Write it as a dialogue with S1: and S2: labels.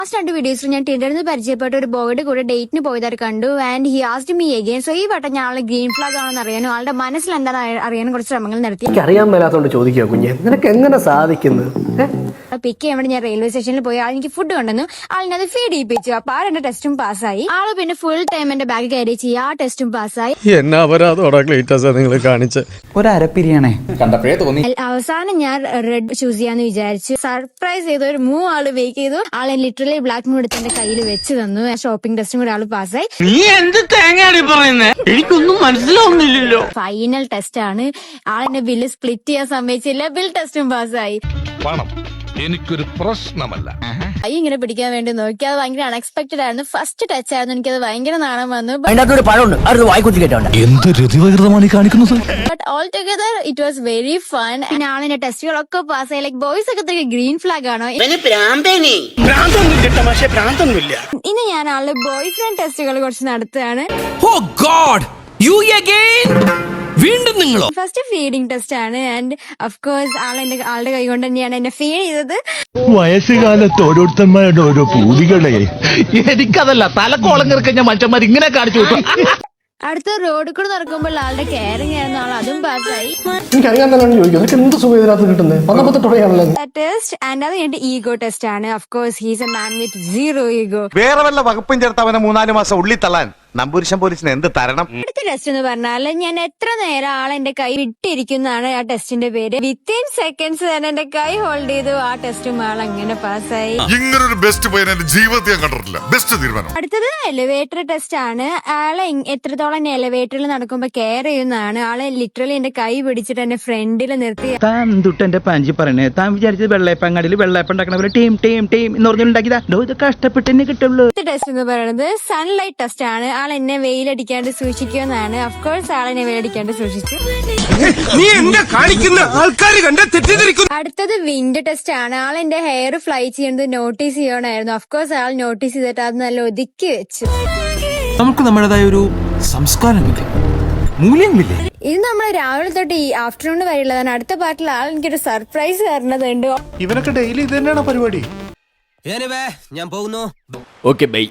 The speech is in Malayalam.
S1: ലാസ്റ്റ് 2 വീഡിയോസിൽ ഞാൻ ടിൻഡറിൽ പരിചയപ്പെട്ട ഒരു ബോയുടെ കൂടെ ഡേറ്റിന് പോയതായിട്ട് കണ്ടു. And he asked me again. So ഈ വട്ടം ഞാൻ ആളെ ഗ്രീൻ ഫ്ലാഗ് ആണെന്ന് അറിയാനും ആളുടെ മനസ്സിൽ എന്താണ് അറിയാനും കുറച്ച് ശ്രമങ്ങൾ നടത്തി.
S2: എനിക്ക് അറിയാൻ മേലാത്തോണ്ട് ചോദിക്കുക കുഞ്ഞെ, നിനക്ക് എങ്ങനെ സാധിക്കുന്നത്?
S1: പിക്ക് ചെയ്യാൻ വേണ്ടി ഞാൻ റെയിൽവേ സ്റ്റേഷനിൽ പോയി. ആൾ എനിക്ക് ഫുഡ് കൊണ്ടുവന്നു. ആളിനെ അത് ഫീഡ് ചെയ്യിപ്പിച്ചു. അപ്പൊ ആ 2 ടെസ്റ്റും പാസ്സായി. ആള് പിന്നെ ഫുൾ ടൈം എന്റെ ബാഗ് ക്യാരി ചെയ്യുക. ആ ടെസ്റ്റും പാസ്സായി.
S3: എന്നാ അപരാധോടാ ക്ലീറ്റസ് നിങ്ങൾ കാണിച്ച്
S4: ഒരപ്പിരിയാണേ കണ്ടപ്പോഴേ തോന്നി.
S1: അവസാനം ഞാൻ റെഡ് ചൂസ് ചെയ്യാന്ന് വിചാരിച്ചു. സർപ്രൈസ് ചെയ്തു. ഒരു 3 ആള് വെയിറ്റ് ചെയ്തു. ആളെ ലിറ്ററലി ബ്ലാക്ക് മൂഡ് എടുത്ത് എന്റെ കയ്യിൽ വെച്ച് തന്നു. ഷോപ്പിംഗ് ടെസ്റ്റും കൂടെ ആള് പാസ്സായി.
S5: നീ എന്ത് തേങ്ങയാണ് പറയുന്നത്? എനിക്കൊന്നും മനസ്സിലാവുന്നില്ലല്ലോ.
S1: ഫൈനൽ ടെസ്റ്റ് ആണ്. ആളെന്നെ ബില്ല് സ്പ്ലിറ്റ് ചെയ്യാൻ സമ്മതിച്ചില്ല. ബിൽ ടെസ്റ്റും പാസ്സായി.
S6: പണം എനിക്കൊരു പ്രശ്നമല്ല.
S1: കൈ ഇങ്ങനെ പിടിക്കാൻ വേണ്ടി നോക്കി. അത് ഭയങ്കര അൺഎക്സ്പെക്ടഡ് ആയിരുന്നു. ഫസ്റ്റ് ടച്ച് ആയിരുന്നു. എനിക്കത് ഭയങ്കര നാണം വന്നു.
S6: എന്ത് രതിവകൃതമാണ് കാണിക്കുന്നത്?
S1: But all together it was very fun. പിന്നെ ആളിന്റെ ടെസ്റ്റുകളൊക്കെ പാസ്സായി. ലൈക് ബോയ്സ് ഒക്കെ ഗ്രീൻ ഫ്ലാഗ് ആണോ? ഇനി ഞാൻ ആളുടെ ബോയ് ഫ്രണ്ട് ടെസ്റ്റുകൾ കുറച്ച് നടത്തുകയാണ്.
S5: വീണ്ടും നിങ്ങളോ?
S1: ഫസ്റ്റ് ഫീഡിങ് ടെസ്റ്റ് ആണ്. ആൻഡ് ഓഫ് കോഴ്സ് ആളുടെ കൈ കൊണ്ട് തന്നെയാണ് എന്നെ ഫീഡ് ചെയ്തത്.
S6: വയസ്സുകാലത്ത് ഓരോരുത്തന്മാരുടെ ഓരോ പൂതികളെ എനിക്കതല്ല തലക്കോളം കിറക്കഞ്ഞ മനുഷ്യന്മാർ ഇങ്ങനെ കാണിച്ചു.
S1: അടുത്ത റോഡിൽ കൂടെ നടക്കുമ്പോൾ ആളുടെ കെയറിംഗ് ആയിരുന്നു. ആൾ അതും പാസ്സായി.
S2: എനിക്കറിയാൻ തന്നെ ചോദിക്കും, എന്ത് സുഖം ഇതിനകത്ത് കിട്ടുന്നത്? പത്തപ്പത്തൊടെയാണല്ലോ
S1: ടെസ്റ്റ്. ആൻഡ് അത് കഴിഞ്ഞിട്ട് ഈഗോ ടെസ്റ്റ് ആണ്. Of course he's a man with 0 ego.
S7: വേറെ വല്ല വകുപ്പും ചേർത്ത് അവനെ 3-4 മാസം ഉള്ളി തള്ളാൻ നമ്പൂരിശം പോലീസിന് എന്ത് തരണം?
S1: അടുത്ത ടെസ്റ്റ് എന്ന് പറഞ്ഞാൽ ഞാൻ എത്ര നേരം ആളെന്റെ കൈ വിട്ടിരിക്കുന്നതാണ് ആ ടെസ്റ്റിന്റെ പേര്. വിത്തിൻ സെക്കൻഡ്സ് തന്നെ എന്റെ കൈ ഹോൾഡ് ചെയ്തു. ആ ടെസ്റ്റും ആൾ അങ്ങനെ പാസ്സായി.
S8: ഇങ്ങനൊരു ബെസ്റ്റ് പയ്യൻ എന്റെ ജീവിതത്തിൽ ഞാൻ കണ്ടിട്ടില്ല. ബെസ്റ്റ് തീരുമാനം.
S1: അടുത്തത് എലിവേറ്റർ ടെസ്റ്റ് ആണ്. ആളെ എത്രത്തോളം എലിവേറ്ററിൽ നടക്കുമ്പോ കെയർ ചെയ്യുന്നതാണ്. ആളെ ലിറ്ററലി എന്റെ കൈ പിടിച്ചിട്ട് എന്റെ ഫ്രണ്ടിൽ നിർത്തി.
S4: താൻ തൊട്ട് എന്റെ പാഞ്ചി പറയണേ. താൻ വിചാരിച്ചത് വെള്ളയപ്പങ്ങാടിയിൽ വെള്ളയപ്പം ഉണ്ടാക്കണ പോലെ ടീം ടീം ടീം എന്ന് പറഞ്ഞുണ്ടാക്കിയതാ. ഇത് കഷ്ടപ്പെട്ട് തന്നെ കിട്ടുള്ളൂ.
S1: അടുത്ത ടെസ്റ്റ് എന്ന് പറയുന്നത് സൺലൈറ്റ് ടെസ്റ്റ് ആണ്. ആൾ എന്നെ വെയിലടിക്കാണ്ട് സൂക്ഷിക്കുമെന്നാണ്. ഓഫ്കോഴ്സ് ആളെന്നെ വെയിലടിക്കാണ്ട് സൂക്ഷിച്ചു.
S5: നീ എന്താ കാണിക്കുന്ന? ആൾക്കാർ കണ്ട തെറ്റിദ്ധരിക്കുന്നു.
S1: അടുത്തത് വിൻഡ് ടെസ്റ്റ് ആണ്. ആൾ എന്റെ ഹെയർ ഫ്ലൈ ചെയ്യുന്നത് നോട്ടീസ് ചെയ്യണമായിരുന്നു. ഓഫ്കോഴ്സ് ആൾ നോട്ടീസ് ചെയ്തിട്ട് അത് നല്ല ഒതുക്കി വെച്ചു.
S3: നമുക്ക് നമ്മുടേതായ ഒരു സംസ്കാരമില്ല, മൂല്യമില്ല.
S1: ഇത് നമ്മൾ രാവിലെ തൊട്ട് ഈ ആഫ്റ്റർനൂൺ വരെയുള്ളതാണ്. അടുത്ത പാർട്ടിൽ ആൾ എനിക്കൊരു സർപ്രൈസ് തരുന്നതുണ്ട്.
S2: ഇവനൊക്കെ ഡെയിലി ഇത് തന്നെയാണോ പരിപാടി?
S5: ഞാൻ പോകുന്നു.
S3: Okay bye.